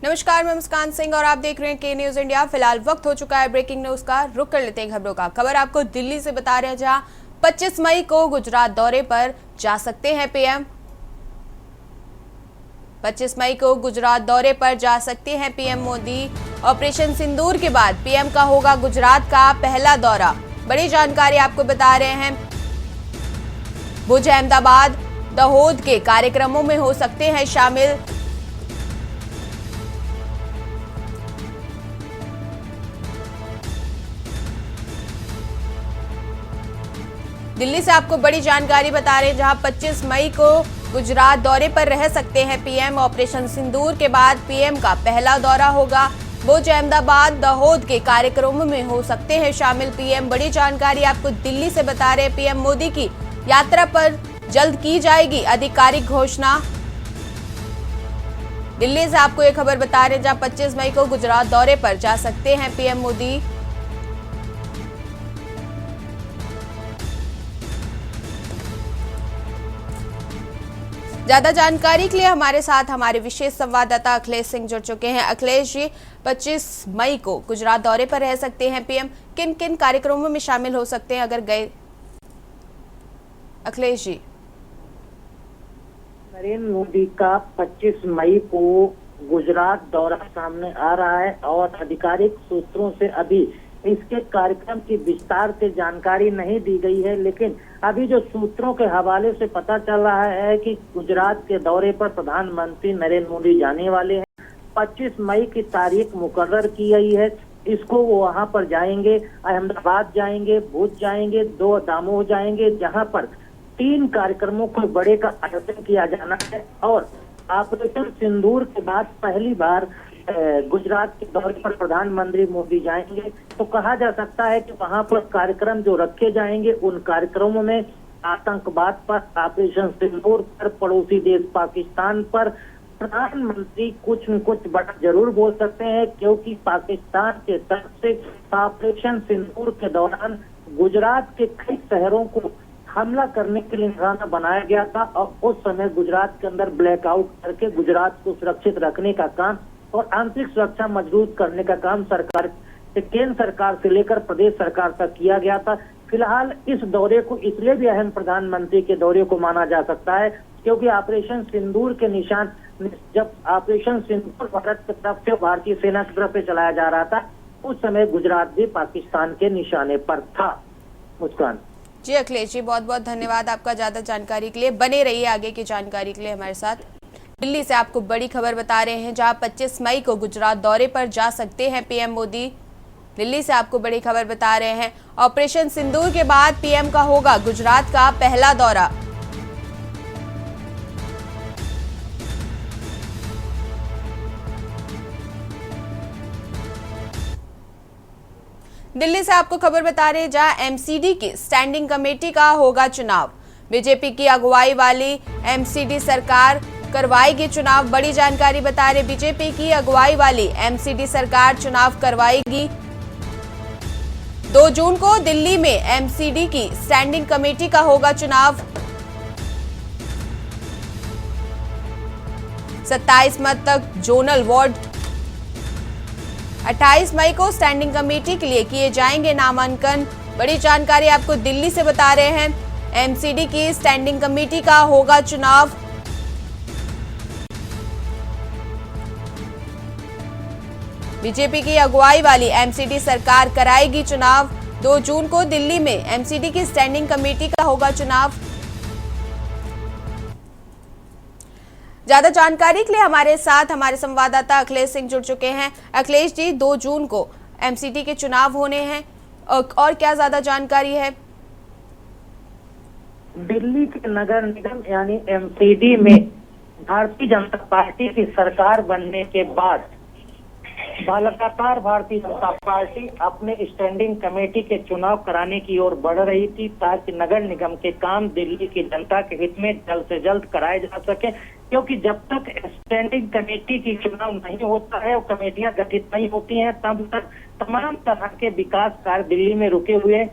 नमस्कार, मैं मुस्कान सिंह और आप देख रहे हैं के न्यूज इंडिया। फिलहाल वक्त हो चुका है ब्रेकिंग न्यूज का। रुक कर लेते हैं खबरों का। खबर आपको दिल्ली से बता रहे हैं, जहां 25 मई को गुजरात दौरे पर जा सकते हैं पीएम। 25 मई को गुजरात दौरे पर जा सकते हैं पीएम मोदी। ऑपरेशन सिंदूर के बाद पीएम का होगा गुजरात का पहला दौरा। बड़ी जानकारी आपको बता रहे हैं। भुज, अहमदाबाद, दाहोद के कार्यक्रमों में हो सकते हैं शामिल। दिल्ली से आपको बड़ी जानकारी बता रहे हैं, जहां 25 मई को गुजरात दौरे पर रह सकते हैं पीएम। ऑपरेशन सिंदूर के बाद पीएम का पहला दौरा होगा। भुज, अहमदाबाद, दाहोद के कार्यक्रमों में हो सकते हैं शामिल पीएम। बड़ी जानकारी आपको दिल्ली से बता रहे हैं। पीएम मोदी की यात्रा पर जल्द की जाएगी आधिकारिक घोषणा। दिल्ली से आपको ये खबर बता रहे हैं, जहां 25 मई को गुजरात दौरे पर जा सकते हैं पीएम मोदी। ज्यादा जानकारी के लिए हमारे साथ हमारे विशेष संवाददाता अखिलेश सिंह जुड़ चुके हैं। अखिलेश जी, 25 मई को गुजरात दौरे पर रह सकते हैं पीएम। किन किन कार्यक्रमों में शामिल हो सकते हैं अगर गए? अखिलेश जी। नरेंद्र मोदी का 25 मई को गुजरात दौरा सामने आ रहा है और आधिकारिक सूत्रों से अभी इसके कार्यक्रम की विस्तार से जानकारी नहीं दी गई है, लेकिन अभी जो सूत्रों के हवाले से पता चल रहा है कि गुजरात के दौरे पर प्रधानमंत्री नरेंद्र मोदी जाने वाले हैं। 25 मई की तारीख मुकर्रर की गई है। इसको वो वहां पर जाएंगे, अहमदाबाद जाएंगे, भुज जाएंगे, दो दामोह जाएंगे, जहां पर 3 कार्यक्रमों को बड़े का आयोजन किया जाना है। और ऑपरेशन सिंदूर के बाद पहली बार गुजरात के दौरे पर प्रधानमंत्री मोदी जाएंगे। तो कहा जा सकता है कि वहां पर कार्यक्रम जो रखे जाएंगे, उन कार्यक्रमों में आतंकवाद पर, ऑपरेशन सिंदूर पर, पड़ोसी देश पाकिस्तान पर प्रधानमंत्री कुछ न कुछ बड़ा जरूर बोल सकते हैं, क्योंकि पाकिस्तान के तरफ से ऑपरेशन सिंदूर के दौरान गुजरात के कई शहरों को हमला करने के लिए निशाना बनाया गया था। और उस समय गुजरात के अंदर ब्लैकआउट करके गुजरात को सुरक्षित रखने का काम और आंतरिक सुरक्षा मजबूत करने का काम सरकार, केंद्र सरकार से लेकर प्रदेश सरकार तक किया गया था। फिलहाल इस दौरे को इसलिए भी अहम प्रधानमंत्री के दौरे को माना जा सकता है, क्योंकि ऑपरेशन सिंदूर के निशान, जब ऑपरेशन सिंदूर भारत की तरफ से, भारतीय सेना की तरफ से चलाया जा रहा था, उस समय गुजरात भी पाकिस्तान के निशाने पर था। मुस्कान जी। अखिलेश जी, बहुत बहुत धन्यवाद आपका ज्यादा जानकारी के लिए। बने रहिए आगे की जानकारी के लिए हमारे साथ। दिल्ली से आपको बड़ी खबर बता रहे हैं, जहां 25 मई को गुजरात दौरे पर जा सकते हैं पीएम मोदी। दिल्ली से आपको बड़ी खबर बता रहे हैं। ऑपरेशन सिंदूर के बाद पीएम का होगा गुजरात का पहला दौरा। दिल्ली से आपको खबर बता रहे हैं, जहां एमसीडी की स्टैंडिंग कमेटी का होगा चुनाव। बीजेपी की अगुवाई वाली एमसीडी सरकार करवाएगी चुनाव। बड़ी जानकारी बता रहे, बीजेपी की अगुवाई वाली एमसीडी सरकार चुनाव करवाएगी। 2 जून को दिल्ली में एमसीडी की स्टैंडिंग कमेटी का होगा चुनाव। 27 मई तक जोनल वार्ड। 28 मई को स्टैंडिंग कमेटी के लिए किए जाएंगे नामांकन। बड़ी जानकारी आपको दिल्ली से बता रहे हैं, एमसीडी की स्टैंडिंग कमेटी का होगा चुनाव। बीजेपी की अगुवाई वाली एमसीडी सरकार कराएगी चुनाव। 2 जून को दिल्ली में एमसीडी की स्टैंडिंग कमेटी का होगा चुनाव। ज्यादा जानकारी के लिए हमारे साथ हमारे संवाददाता अखिलेश सिंह जुड़ चुके हैं। अखिलेश जी, 2 जून को एमसीडी के चुनाव होने हैं, और क्या ज्यादा जानकारी है? दिल्ली के नगर निगम यानी एमसीडी में भारतीय जनता पार्टी की सरकार बनने के बाद लगातार भारतीय जनता पार्टी अपने स्टैंडिंग कमेटी के चुनाव कराने की ओर बढ़ रही थी, ताकि नगर निगम के काम दिल्ली की जनता के हित में जल्द से जल्द कराए जा सके। क्योंकि जब तक स्टैंडिंग कमेटी की चुनाव नहीं होता है, वो कमेटियां गठित नहीं होती हैं, तब तक तमाम तरह के विकास कार्य दिल्ली में रुके हुए हैं।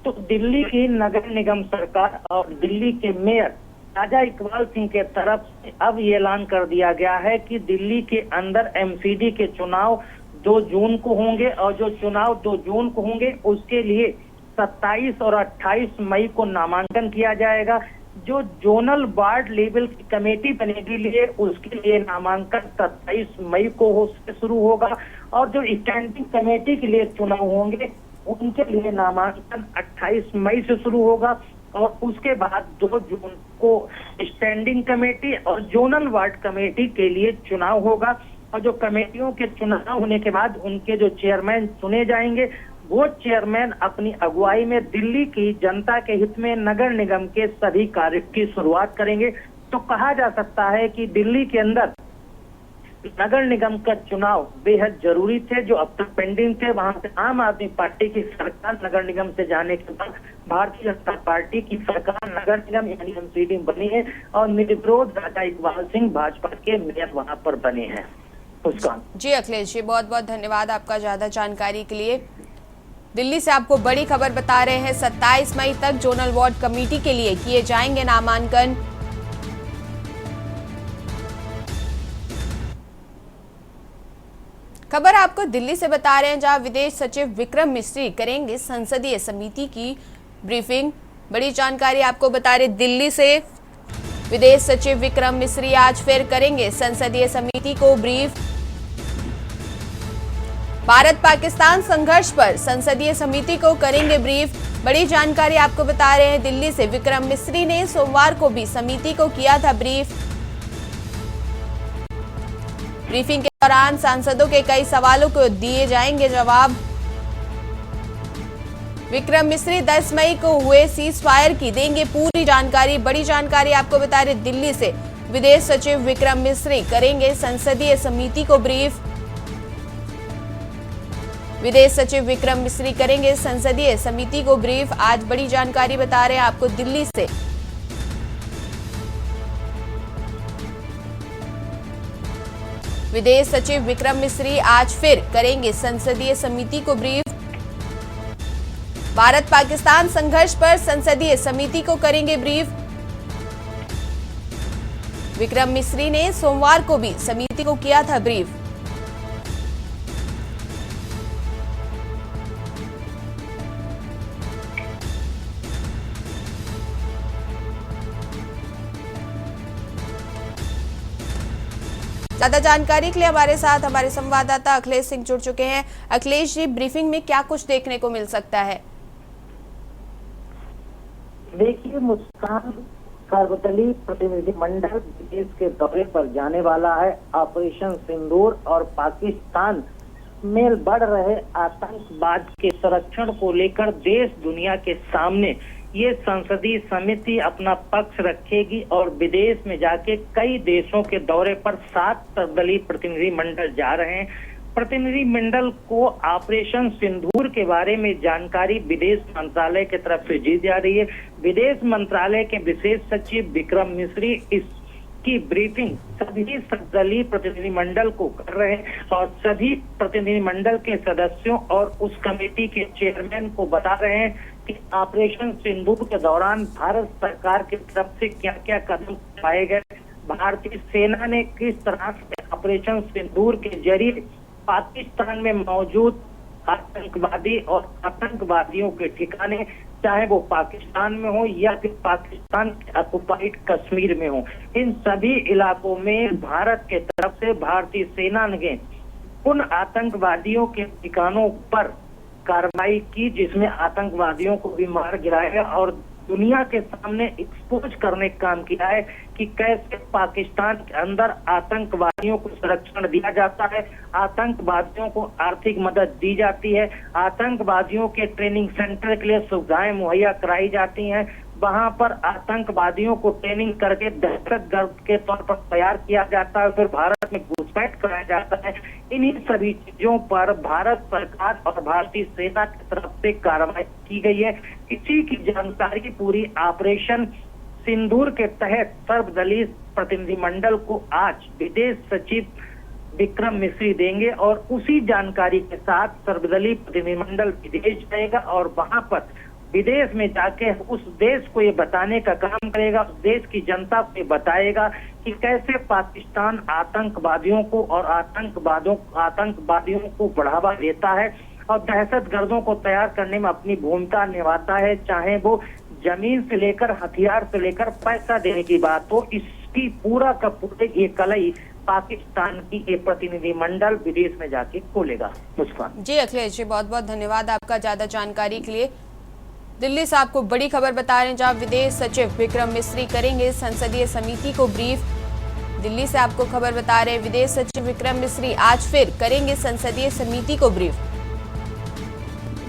तो दिल्ली की नगर निगम सरकार और दिल्ली के मेयर राजा इकबाल सिंह के तरफ से अब ये ऐलान कर दिया गया है कि दिल्ली के अंदर एमसीडी के चुनाव 2 जून को होंगे और जो चुनाव 2 जून को होंगे उसके लिए 27 और 28 मई को नामांकन किया जाएगा। जो जोनल वार्ड लेवल की कमेटी बनेगी लिए उसके लिए नामांकन 27 मई को से शुरू होगा और जो स्टैंडिंग कमेटी के लिए चुनाव होंगे उनके लिए नामांकन 28 मई से शुरू होगा और उसके बाद 2 जून को स्टैंडिंग कमेटी और जोनल वार्ड कमेटी के लिए चुनाव होगा और जो कमेटियों के चुनाव होने के बाद उनके जो चेयरमैन चुने जाएंगे वो चेयरमैन अपनी अगुवाई में दिल्ली की जनता के हित में नगर निगम के सभी कार्य की शुरुआत करेंगे। तो कहा जा सकता है कि दिल्ली के अंदर नगर निगम का चुनाव बेहद जरूरी थे जो अब तक पेंडिंग थे। वहां से आम आदमी पार्टी की सरकार नगर निगम से जाने के बाद भारतीय जनता पार्टी की सरकार नगर निगम यानी एमसीडी बनी है और निर्विरोध राजा इकबाल सिंह भाजपा के मेयर वहां पर बने हैं। उसका जी अखिलेश जी, बहुत बहुत धन्यवाद आपका ज्यादा जानकारी के लिए। दिल्ली से आपको बड़ी खबर बता रहे हैं, 27 मई तक जोनल वार्ड कमेटी के लिए किए जाएंगे नामांकन। खबर आपको दिल्ली से बता रहे हैं जहां विदेश सचिव विक्रम मिस्री करेंगे संसदीय समिति की ब्रीफिंग। बड़ी जानकारी आपको बता रहे दिल्ली से विदेश सचिव विक्रम मिस्री आज फिर करेंगे संसदीय समिति को ब्रीफ। भारत पाकिस्तान संघर्ष पर संसदीय समिति को करेंगे ब्रीफ। बड़ी जानकारी आपको बता रहे हैं दिल्ली से विक्रम मिस्री ने सोमवार को भी समिति को किया था ब्रीफ। ब्रीफिंग के दौरान सांसदों के कई सवालों को दिए जाएंगे जवाब। विक्रम मिस्री 10 मई को हुए सीज फायर की देंगे पूरी जानकारी। बड़ी जानकारी आपको बता रहे दिल्ली से विदेश सचिव विक्रम मिस्री करेंगे संसदीय समिति को ब्रीफ। विदेश सचिव विक्रम मिस्री करेंगे संसदीय समिति को ब्रीफ। आज बड़ी जानकारी बता रहे हैं आपको दिल्ली से। विदेश सचिव विक्रम मिस्री आज फिर करेंगे संसदीय समिति को ब्रीफ। भारत पाकिस्तान संघर्ष पर संसदीय समिति को करेंगे ब्रीफ। विक्रम मिस्री ने सोमवार को भी समिति को किया था ब्रीफ। ज्यादा जानकारी के लिए हमारे साथ हमारे संवाददाता अखिलेश सिंह जुड़ चुके हैं। अखिलेश जी, ब्रीफिंग में क्या कुछ देखने को मिल सकता है? देखिए मुस्कान सर्वदलीय प्रतिनिधिमंडल विदेश के दौरे पर जाने वाला है। ऑपरेशन सिंदूर और पाकिस्तान में बढ़ रहे आतंकवाद के संरक्षण को लेकर देश दुनिया के सामने ये संसदीय समिति अपना पक्ष रखेगी और विदेश में जाके कई देशों के दौरे पर 7 सर्वदलीय प्रतिनिधिमंडल जा रहे हैं। प्रतिनिधिमंडल को ऑपरेशन सिंदूर के बारे में जानकारी विदेश मंत्रालय की तरफ से दी जा रही है। विदेश मंत्रालय के विशेष सचिव विक्रम मिस्री इसकी ब्रीफिंग सभी सर्वदलीय प्रतिनिधिमंडल को कर रहे हैं और सभी प्रतिनिधिमंडल के सदस्यों और उस कमेटी के चेयरमैन को बता रहे हैं कि ऑपरेशन सिंदूर के दौरान भारत सरकार की तरफ से क्या क्या कदम उठाए गए, भारतीय सेना ने किस तरह से ऑपरेशन सिंदूर के जरिए पाकिस्तान में मौजूद आतंकवादी और आतंकवादियों के ठिकाने, चाहे वो पाकिस्तान में हो या फिर पाकिस्तान के ऑक्युपाइड कश्मीर में हो, इन सभी इलाकों में भारत के तरफ से भारतीय सेना ने उन आतंकवादियों के ठिकानों पर कार्रवाई की जिसमें आतंकवादियों को भी मार गिराया और दुनिया के सामने एक्सपोज करने का काम किया है कि कैसे पाकिस्तान के अंदर आतंकवादियों को संरक्षण दिया जाता है, आतंकवादियों को आर्थिक मदद दी जाती है, आतंकवादियों के ट्रेनिंग सेंटर के लिए सुविधाएं मुहैया कराई जाती हैं, वहां पर आतंकवादियों को ट्रेनिंग करके दहशतगर्द के तौर पर तैयार किया जाता है, फिर भारत में घुसपैठ कराया जाता है। इन्हीं सभी चीजों पर भारत सरकार और भारतीय सेना की तरफ से कार्रवाई की गई है। इसी की जानकारी पूरी ऑपरेशन सिंदूर के तहत सर्वदलीय प्रतिनिधिमंडल को आज विदेश सचिव विक्रम मिस्री देंगे और उसी जानकारी के साथ सर्वदलीय प्रतिनिधिमंडल विदेश जाएगा और वहां पर विदेश में जाके उस देश को ये बताने का काम करेगा, उस देश की जनता को ये बताएगा कि कैसे पाकिस्तान आतंकवादियों को और आतंकवादियों को बढ़ावा देता है और दहशतगर्दों को तैयार करने में अपनी भूमिका निभाता है, चाहे वो जमीन से लेकर हथियार से लेकर पैसा देने की बात हो। इसकी पूरा का पूरे ये कलई पाकिस्तान की एक प्रतिनिधिमंडल विदेश में जाके खोलेगा। मुस्कान जी अखिलेश जी, बहुत बहुत धन्यवाद आपका ज्यादा जानकारी के लिए। दिल्ली से आपको बड़ी खबर बता रहे हैं, जहां विदेश सचिव विक्रम मिस्री करेंगे संसदीय समिति को ब्रीफ। दिल्ली से आपको खबर बता रहे हैं, विदेश सचिव विक्रम मिस्री आज फिर करेंगे संसदीय समिति को ब्रीफ।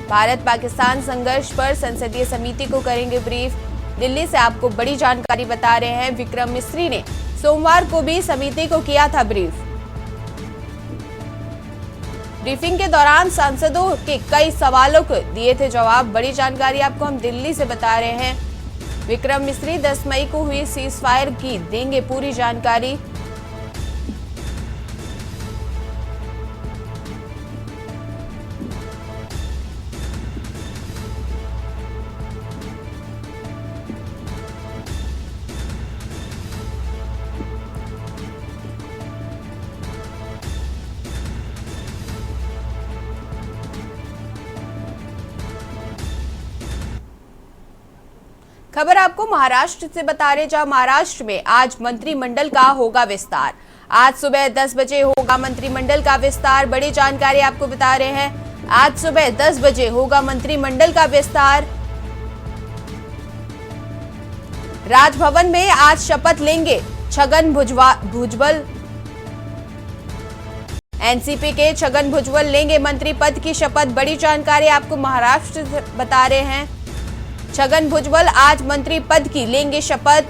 भारत पाकिस्तान संघर्ष पर संसदीय समिति को करेंगे ब्रीफ। दिल्ली से आपको बड़ी जानकारी बता रहे हैं, विक्रम मिस्री ने सोमवार को भी समिति को किया था ब्रीफ। ब्रीफिंग के दौरान सांसदों के कई सवालों को दिए थे जवाब। बड़ी जानकारी आपको हम दिल्ली से बता रहे हैं, विक्रम मिस्री 10 मई को हुई सीज फायर की देंगे पूरी जानकारी। खबर आपको महाराष्ट्र से बता रहे, जहां महाराष्ट्र में आज मंत्रिमंडल का होगा विस्तार। आज सुबह 10 बजे होगा मंत्रिमंडल का विस्तार। बड़ी जानकारी आपको बता रहे हैं, आज सुबह 10 बजे होगा मंत्रिमंडल का विस्तार। राजभवन में आज शपथ लेंगे छगन भुजबल। एनसीपी के छगन भुजबल लेंगे मंत्री पद की शपथ। बड़ी जानकारी आपको महाराष्ट्र से बता रहे हैं, छगन भुजबल आज मंत्री पद की लेंगे शपथ।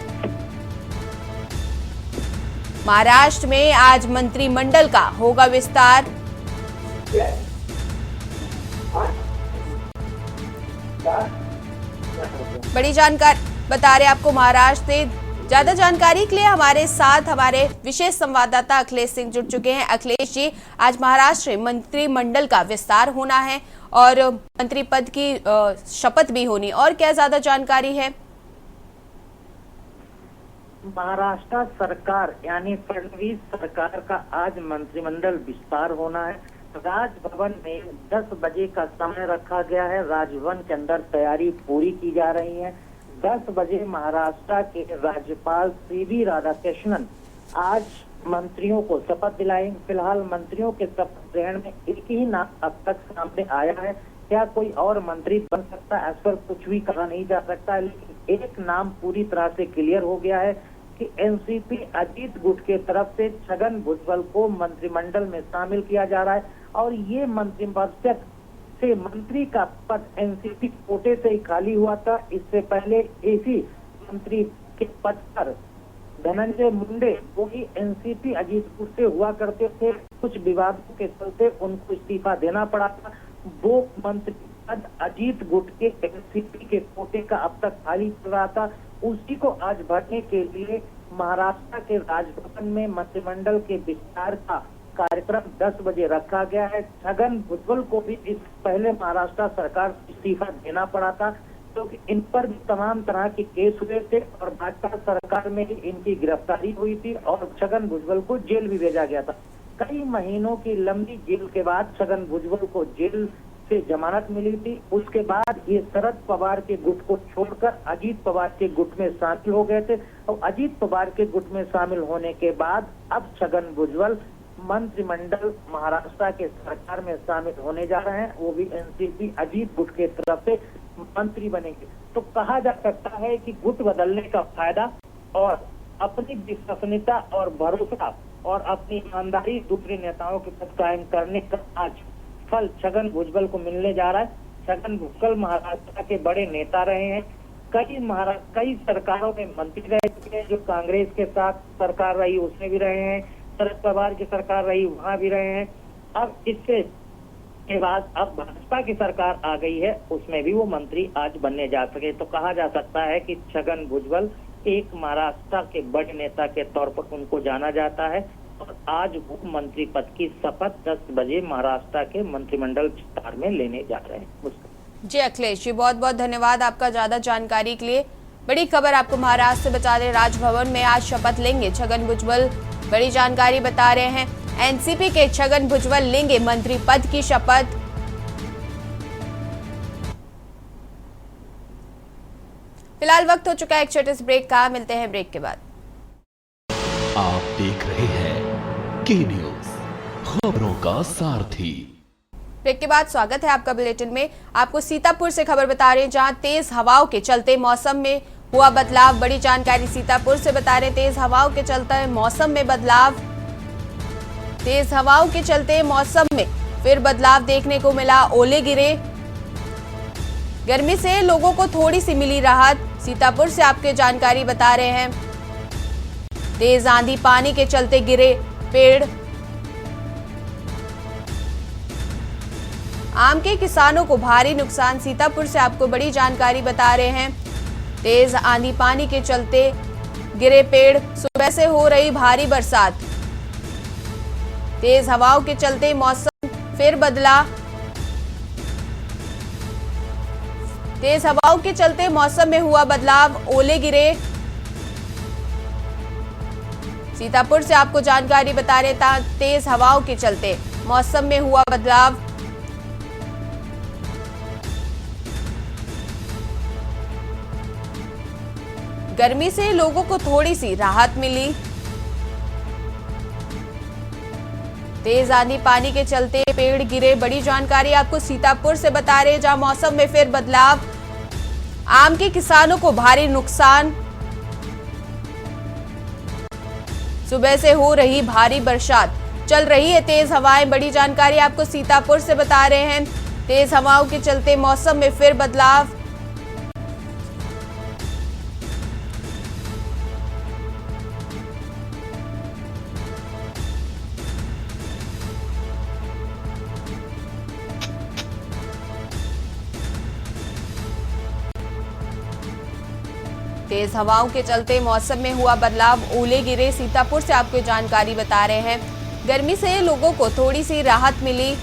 महाराष्ट्र में आज मंत्रिमंडल का होगा विस्तार। बड़ी जानकारी बता रहे आपको महाराष्ट्र से। ज्यादा जानकारी के लिए हमारे साथ हमारे विशेष संवाददाता अखिलेश सिंह जुड़ चुके हैं। अखिलेश जी, आज महाराष्ट्र में मंत्रिमंडल का विस्तार होना है और मंत्री पद की शपथ भी होनी, और क्या ज्यादा जानकारी है? महाराष्ट्र सरकार यानी फडणवीस सरकार का आज मंत्रिमंडल विस्तार होना है। राजभवन में 10 बजे का समय रखा गया है। राजभवन के अंदर तैयारी पूरी की जा रही है। 10 बजे महाराष्ट्र के राज्यपाल सीवी राधाकृष्णन आज मंत्रियों को शपथ दिलाएंगे। फिलहाल मंत्रियों के शपथ ग्रहण में एक ही नाम अब तक सामने आया है। क्या कोई और मंत्री बन सकता है, इस पर कुछ भी कहा नहीं जा सकता, लेकिन एक नाम पूरी तरह से क्लियर हो गया है कि एनसीपी अजीत गुट के तरफ से छगन भुजबल को मंत्रिमंडल में शामिल किया जा रहा है और ये मंत्रिपरिषद से मंत्री का पद एनसीपी कोटे से ही खाली हुआ था। इससे पहले इसी मंत्री के पद पर धनंजय मुंडे वो भी एनसीपी अजीत गुट से हुआ करते थे। कुछ विवादों के चलते उनको इस्तीफा देना पड़ा था। वो मंत्री पद अजीत गुट के एनसीपी के कोटे का अब तक खाली चल रहा था। उसी को आज भरने के लिए महाराष्ट्र के राजभवन में मंत्रिमंडल के विस्तार का कार्यक्रम 10 बजे रखा गया है। छगन भुजबल को भी इस पहले महाराष्ट्र सरकार इस्तीफा देना पड़ा था क्योंकि इन पर भी तमाम तरह के केस हुए थे और भाजपा सरकार में ही इनकी गिरफ्तारी हुई थी और छगन भुजबल को जेल भी भेजा गया था। कई महीनों की लंबी जेल के बाद छगन भुजबल को जेल से जमानत मिली थी। उसके बाद ये शरद पवार के गुट को छोड़कर अजीत पवार के गुट में शामिल हो गए थे और अजीत पवार के गुट में शामिल होने के बाद अब छगन भुजबल मंत्रिमंडल महाराष्ट्र के सरकार में शामिल होने जा रहे हैं। वो भी एनसीपी अजीत गुट के तरफ से मंत्री बनेंगे। तो कहा जा सकता है कि गुट बदलने का फायदा और अपनी विश्वसनीयता और भरोसा और अपनी ईमानदारी दूसरे नेताओं के साथ कायम करने का आज फल छगन भुजबल को मिलने जा रहा है। छगन भुजबल महाराष्ट्र के बड़े नेता रहे हैं। कई सरकारों में मंत्री रह चुके हैं। जो कांग्रेस के साथ सरकार रही उसमें भी रहे हैं, शरद पवार की सरकार रही वहां भी रहे हैं। अब इससे के बाद अब भाजपा की सरकार आ गई है, उसमें भी वो मंत्री आज बनने जा सके। तो कहा जा सकता है कि छगन भुजबल एक महाराष्ट्र के बड़े नेता के तौर पर उनको जाना जाता है और आज वो मंत्री पद की शपथ 10 बजे महाराष्ट्र के मंत्रिमंडल विस्तार में लेने जा रहे हैं। जी अखिलेश जी, बहुत बहुत धन्यवाद आपका ज्यादा जानकारी के लिए। बड़ी खबर आपको महाराष्ट्र से बता दें, राजभवन में आज शपथ लेंगे छगन भुजबल। बड़ी जानकारी बता रहे हैं, एनसीपी के छगन भुजबल लेंगे मंत्री पद की शपथ। फिलहाल वक्त हो चुका है एक छोटे से ब्रेक का, मिलते हैं ब्रेक के बाद। आप देख रहे हैं के न्यूज, खबरों का सारथी। ब्रेक के बाद स्वागत है आपका बुलेटिन में। आपको सीतापुर से खबर बता रहे हैं, जहां तेज हवाओं के चलते मौसम में हुआ बदलाव। बड़ी जानकारी सीतापुर से बता रहे हैं, तेज हवाओं के चलते मौसम में बदलाव। तेज हवाओं के चलते मौसम में फिर बदलाव देखने को मिला, ओले गिरे। गर्मी से लोगों को थोड़ी सी मिली राहत। सीतापुर से आपके जानकारी बता रहे हैं, तेज आंधी पानी के चलते गिरे पेड़। आम के किसानों को भारी नुकसान। सीतापुर से आपको बड़ी जानकारी बता रहे हैं, तेज आंधी पानी के चलते गिरे पेड़। सुबह से हो रही भारी बरसात, तेज हवाओं के चलते मौसम फिर बदला। तेज हवाओं के चलते मौसम में हुआ बदलाव, ओले गिरे। सीतापुर से आपको जानकारी बता रहे था, तेज हवाओं के चलते मौसम में हुआ बदलाव। गर्मी से लोगों को थोड़ी सी राहत मिली। तेज आंधी पानी के चलते पेड़ गिरे। बड़ी जानकारी आपको सीतापुर से बता रहे हैं, जहां मौसम में फिर बदलाव। आम के किसानों को भारी नुकसान। सुबह से हो रही भारी बरसात, चल रही है तेज हवाएं। बड़ी जानकारी आपको सीतापुर से बता रहे हैं, तेज हवाओं के चलते मौसम में फिर बदलाव। तेज हवाओं के चलते मौसम में हुआ बदलाव, ओले गिरे। सीतापुर से आपको जानकारी बता रहे हैं, गर्मी से लोगों को थोड़ी सी राहत मिली।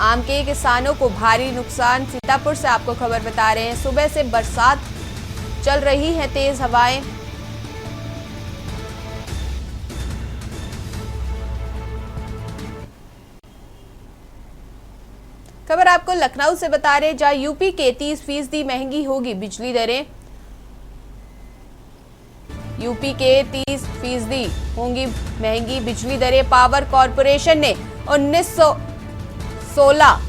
आम के किसानों को भारी नुकसान। सीतापुर से आपको खबर बता रहे हैं, सुबह से बरसात, चल रही है तेज हवाएं। खबर आपको लखनऊ से बता रहे, जहां यूपी के 30% महंगी होगी बिजली दरें। यूपी के 30% होंगी महंगी बिजली दरें। पावर कॉरपोरेशन ने 1916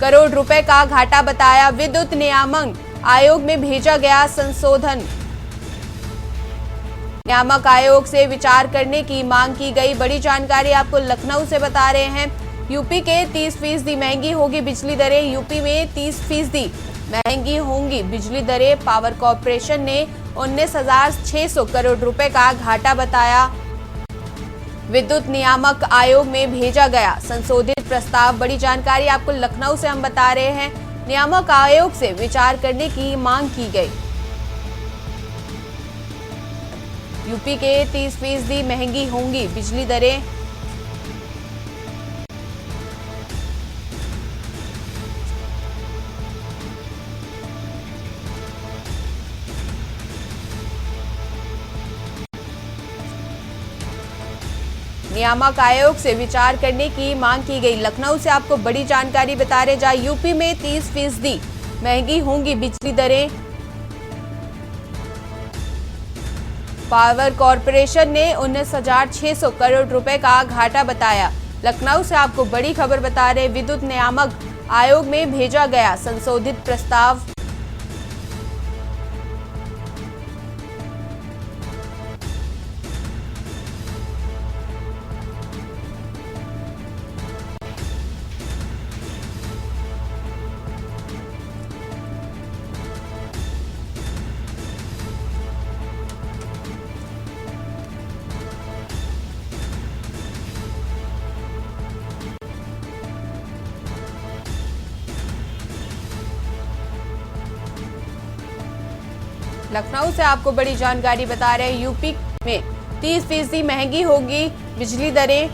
करोड़ रुपए का घाटा बताया। विद्युत नियामक आयोग में भेजा गया संशोधन। नियामक आयोग से विचार करने की मांग की गई। बड़ी जानकारी आपको लखनऊ से बता रहे हैं, यूपी के 30% महंगी होगी बिजली दरें। यूपी में 30% महंगी होंगी बिजली दरें। पावर कॉरपोरेशन ने 19,600 करोड़ रुपए का घाटा बताया। विद्युत नियामक आयोग में भेजा गया संशोधित प्रस्ताव। बड़ी जानकारी आपको लखनऊ से हम बता रहे हैं, नियामक आयोग से विचार करने की मांग की गई। यूपी के 30% महंगी होंगी बिजली दरें। नियामक आयोग से विचार करने की मांग की गई। लखनऊ से आपको बड़ी जानकारी बता रहे, जहां यूपी में 30% महंगी होंगी बिजली दरें। पावर कॉरपोरेशन ने 19,600 करोड़ रुपए का घाटा बताया। लखनऊ से आपको बड़ी खबर बता रहे, विद्युत नियामक आयोग में भेजा गया संशोधित प्रस्ताव। लखनऊ से आपको बड़ी जानकारी बता रहे हैं, यूपी में 30% महंगी होगी बिजली दरें।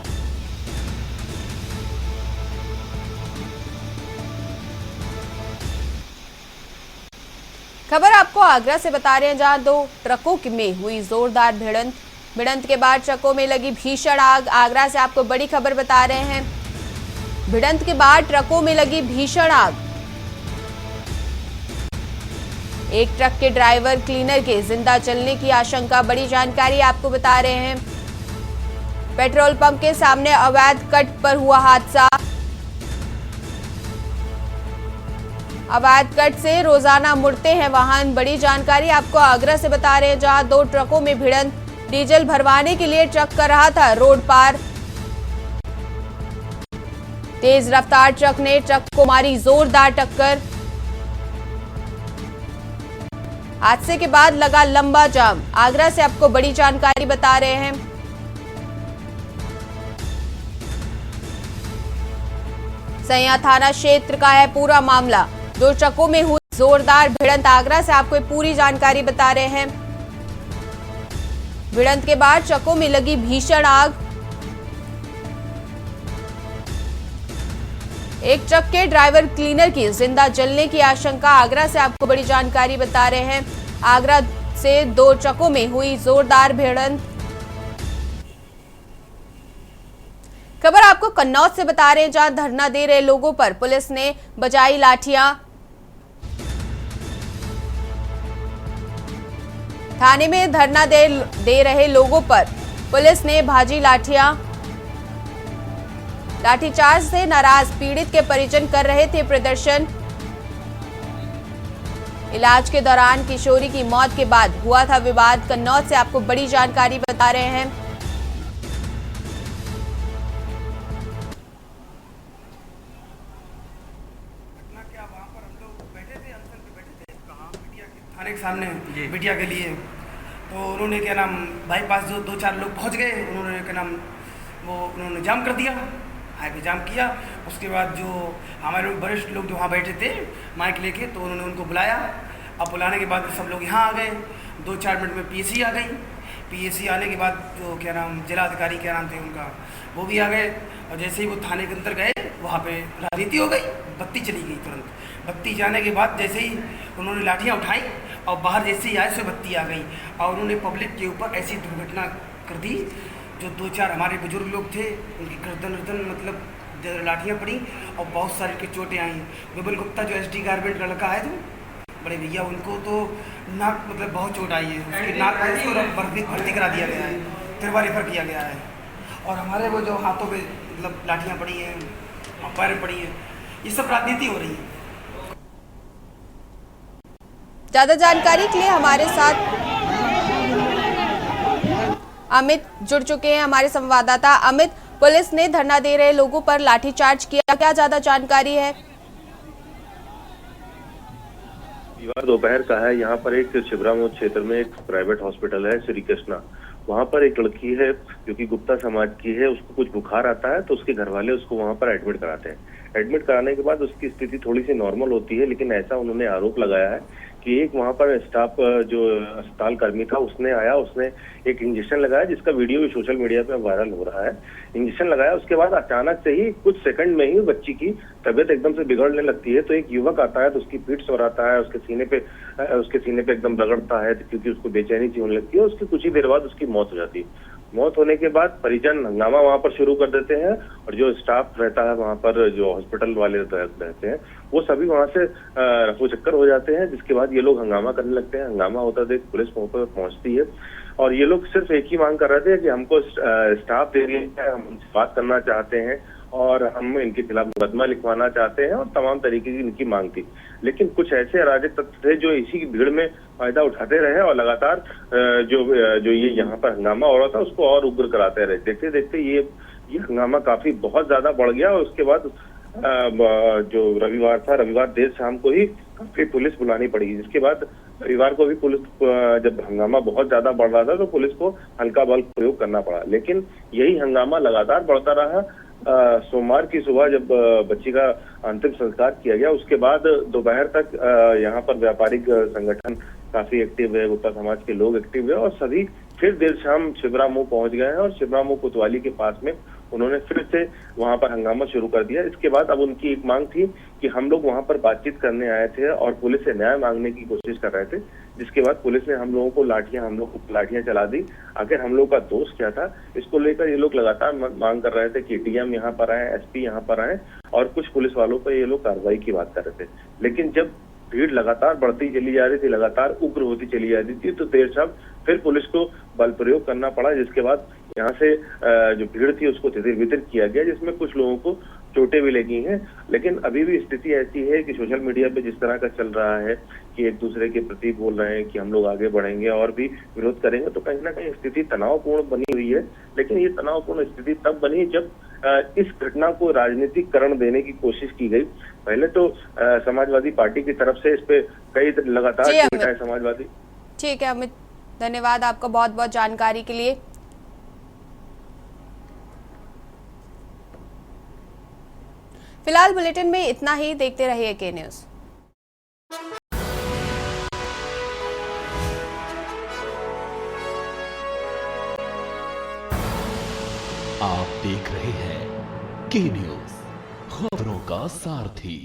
खबर आपको आगरा से बता रहे हैं, जहां 2 ट्रकों में हुई जोरदार भिड़ंत के बाद ट्रकों में लगी भीषण आग। आगरा से आपको बड़ी खबर बता रहे हैं, भिड़ंत के बाद ट्रकों में लगी भीषण आग। एक ट्रक के ड्राइवर क्लीनर के जिंदा जलने की आशंका। बड़ी जानकारी आपको बता रहे हैं, पेट्रोल पंप के सामने अवैध कट पर हुआ हादसा। अवैध कट से रोजाना मुड़ते हैं वाहन। बड़ी जानकारी आपको आगरा से बता रहे हैं, जहां 2 ट्रकों में भिड़ंत। डीजल भरवाने के लिए ट्रक कर रहा था रोड पार। तेज रफ्तार ट्रक ने ट्रक को मारी जोरदार टक्कर। हादसे के बाद लगा लंबा जाम। आगरा से आपको बड़ी जानकारी बता रहे हैं, सैया थाना क्षेत्र का है पूरा मामला। 2 ट्रकों में हुई जोरदार भिड़ंत। आगरा से आपको पूरी जानकारी बता रहे हैं, भिड़ंत के बाद ट्रकों में लगी भीषण आग। एक ट्रक के ड्राइवर क्लीनर की जिंदा जलने की आशंका। आगरा से आपको बड़ी जानकारी बता रहे हैं, आगरा से 2 ट्रकों में हुई जोरदार भिड़ंत। खबर आपको कन्नौज से बता रहे हैं, जहां धरना दे रहे लोगों पर पुलिस ने बजाई लाठियां। थाने में धरना दे रहे लोगों पर पुलिस ने भाजी लाठियां। लाठीचार्ज से नाराज पीड़ित के परिजन कर रहे थे प्रदर्शन। इलाज के दौरान किशोरी की मौत के बाद हुआ था विवाद। कन्नौज से आपको बड़ी जानकारी बता रहे हैं, थाने के सामने बिटिया के लिए, तो उन्होंने क्या नाम बाईपास जो 2-4 लोग पहुंच गए, उन्होंने क्या नाम उन्होंने जाम कर दिया, हाईवे जाम किया। उसके बाद जो हमारे वरिष्ठ लोग जो वहाँ बैठे थे माइक लेके, तो उन्होंने उनको बुलाया। अब बुलाने के बाद सब लोग यहाँ आ गए। 2-4 मिनट में पीएसी आ गई। पीएसी आने के बाद जो क्या नाम जिला अधिकारी क्या नाम थे उनका, वो भी आ गए। और जैसे ही वो थाने के अंदर गए, वहाँ पे राजनीति हो गई, बत्ती चली गई तुरंत। बत्ती जाने के बाद जैसे ही उन्होंने लाठियाँ उठाई और बाहर जैसे ही आए से बत्ती आ गई, और उन्होंने पब्लिक के ऊपर ऐसी दुर्घटना कर दी। जो 2-4 हमारे बुजुर्ग लोग थे, उनकी गर्दन मतलब लाठियाँ पड़ी और बहुत सारे के चोटें आई। विपुल गुप्ता जो SD गारमेंट का लड़का है, तो बड़े भैया, उनको तो नाक मतलब बहुत चोट आई है। उसकी नाक में उसको भर्ती करा दिया गया है, तिरवा रेफर किया गया है। और हमारे वो जो हाथों पे मतलब लाठियाँ पड़ी हैं, पैर पड़ी हैं, ये सब राजनीति हो रही है। ज्यादा जानकारी के लिए हमारे साथ अमित जुड़ चुके हैं, हमारे संवाददाता। अमित, पुलिस ने धरना दे रहे लोगों पर लाठीचार्ज किया, क्या ज्यादा जानकारी है? दोपहर का है। यहाँ पर एक शिवरामोद क्षेत्र में एक प्राइवेट हॉस्पिटल है श्री कृष्णा। वहाँ पर एक लड़की है जो कि गुप्ता समाज की है। उसको कुछ बुखार आता है, तो उसके घर वाले उसको वहाँ पर एडमिट कराते हैं। एडमिट कराने के बाद उसकी स्थिति थोड़ी सी नॉर्मल होती है, लेकिन ऐसा उन्होंने आरोप लगाया है कि एक वहाँ पर स्टाफ जो अस्पताल कर्मी था, उसने आया, उसने एक इंजेक्शन लगाया, जिसका वीडियो भी सोशल मीडिया पे वायरल हो रहा है। इंजेक्शन लगाया, उसके बाद अचानक से ही कुछ सेकंड में ही बच्ची की तबीयत एकदम से बिगड़ने लगती है। तो एक युवक आता है, तो उसकी पीठ सौराता है, उसके सीने पे एकदम रगड़ता है, क्योंकि उसको बेचैनी सी होने लगती है। उसकी कुछ ही देर बाद उसकी मौत हो जाती है। मौत होने के बाद परिजन हंगामा वहाँ पर शुरू कर देते हैं, और जो स्टाफ रहता है वहाँ पर, जो हॉस्पिटल वाले रहते हैं, वो सभी वहाँ से रफू चक्कर हो जाते हैं। जिसके बाद ये लोग हंगामा करने लगते हैं। हंगामा होता देख पुलिस वहाँ पर पहुँचती है, और ये लोग सिर्फ एक ही मांग कर रहे थे कि हमको स्टाफ दे दिया है, हम उनसे बात करना चाहते हैं और हम इनके खिलाफ मुकदमा लिखवाना चाहते हैं, और तमाम तरीके की इनकी मांग थी। लेकिन कुछ ऐसे अराजक तत्व थे जो इसी की भीड़ में फायदा उठाते रहे, और लगातार जो ये यहाँ पर हंगामा हो रहा था उसको और उग्र कराते रहे। देखते देखते ये हंगामा काफी बहुत ज्यादा बढ़ गया, और उसके बाद जो रविवार था, रविवार देर शाम को ही काफी पुलिस बुलानी पड़ी। जिसके बाद रविवार को भी पुलिस, जब हंगामा बहुत ज्यादा बढ़ रहा था, तो पुलिस को हल्का बल प्रयोग करना पड़ा। लेकिन यही हंगामा लगातार बढ़ता रहा। सोमवार की सुबह जब बच्ची का अंतिम संस्कार किया गया, उसके बाद दोपहर तक यहाँ पर व्यापारिक संगठन काफी एक्टिव है, गुप्ता समाज के लोग एक्टिव है और सभी फिर देर शाम छिबरामऊ पहुंच गए हैं और छिबरामऊ कोतवाली के पास में उन्होंने फिर से वहां पर हंगामा शुरू कर दिया। इसके बाद अब उनकी एक मांग थी कि हम लोग वहां पर बातचीत करने आए थे और पुलिस से न्याय मांगने की कोशिश कर रहे थे, जिसके बाद पुलिस ने हम लोगों को लाठियां चला दी। आखिर हम लोग का दोष क्या था, इसको लेकर ये लोग लगातार मांग कर रहे थे कि डीएम यहाँ पर आए, एसपी यहाँ पर आए और कुछ पुलिस वालों पर ये लोग कार्रवाई की बात कर रहे थे। लेकिन जब भीड़ लगातार बढ़ती चली जा रही थी, लगातार उग्र होती चली जा रही थी, तो देर शाम फिर पुलिस को बल प्रयोग करना पड़ा, जिसके बाद यहाँ से जो भीड़ थी उसको तितर-बितर किया गया, जिसमें कुछ लोगों को चोटें भी लगी हैं। लेकिन अभी भी स्थिति ऐसी है कि सोशल मीडिया पे जिस तरह का चल रहा है कि एक दूसरे के प्रति बोल रहे हैं कि हम लोग आगे बढ़ेंगे और भी विरोध करेंगे, तो कहीं ना कहीं स्थिति तनावपूर्ण बनी हुई है। लेकिन ये तनावपूर्ण स्थिति तब बनी जब इस घटना को राजनीतिकरण देने की कोशिश की गई। पहले तो समाजवादी पार्टी की तरफ से इस पे कई लगातार ट्वीट आए समाजवादी। ठीक है अमित, धन्यवाद आपका बहुत बहुत जानकारी के लिए। फिलहाल बुलेटिन में इतना ही, देखते रहिए के न्यूज़। आप देख रहे हैं के न्यूज़, खबरों का सारथी।